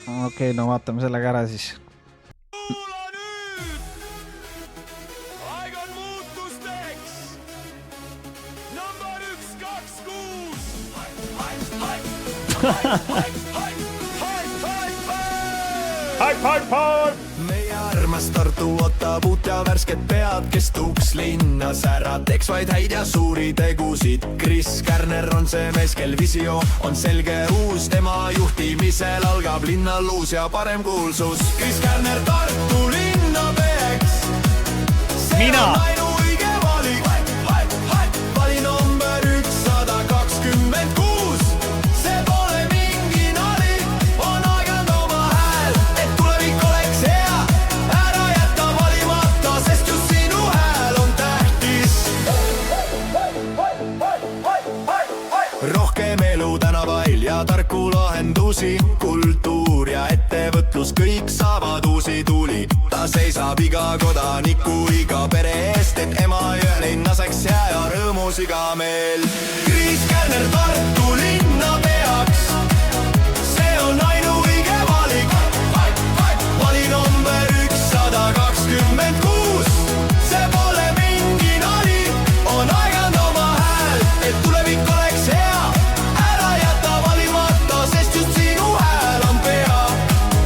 Okei, no vaatame sellega ära siis. Kuula nüüd! Aeg on muutusteks! Number 126! Haip! Meie armas Tartu ootab uut ja värsket pead, kes tuuks linnas ära, teeks vaid häid ja suuri tegusid. Kris Kärner on see mees, kel visioon on selge uus, tema juhtimisel algab linnal uus ja parem kuulsus. Kris Kärner Tartu linna peaks, see Mina. on ainuõige valik. Vali number 126, see pole mingi nali, on aeganud oma hääl, et tulevik oleks hea. Ära jäta valimata, sest just sinu hääl on tähtis. Rohkem elu tänavail ja tarku lahendusi, kultuur ja ettevõtlus, kõik saavad uusi tuli. Ta seisab iga kodaniku, iga pere eest, et Emajõe linnas oleks hea ja rõõmus iga meel. Kris Kärner Tartu linna peaks, see on ainuõige valik. Vali number 126, see pole mingi nali, on aeganud oma hääl, et tulevik oleks hea. Ära jäta valimata, sest just sinu hääl on pea.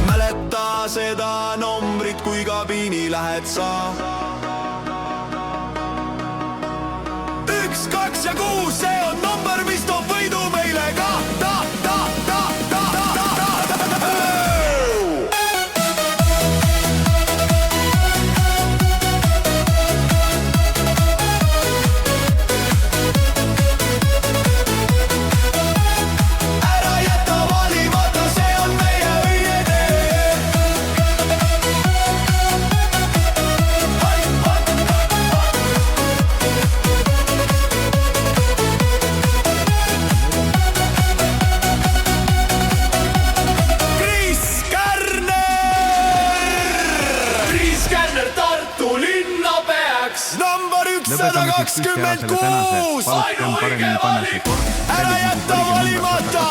Mäleta seda numbrit, kui kabiini lähed sa. 1, 2 ja 6, see on number, mis toob võidu meile ka. Ära jäta valimata, see on meie õige tee. Kris Kärner Tartu linna peaks, number 126. Ära jätta valimata,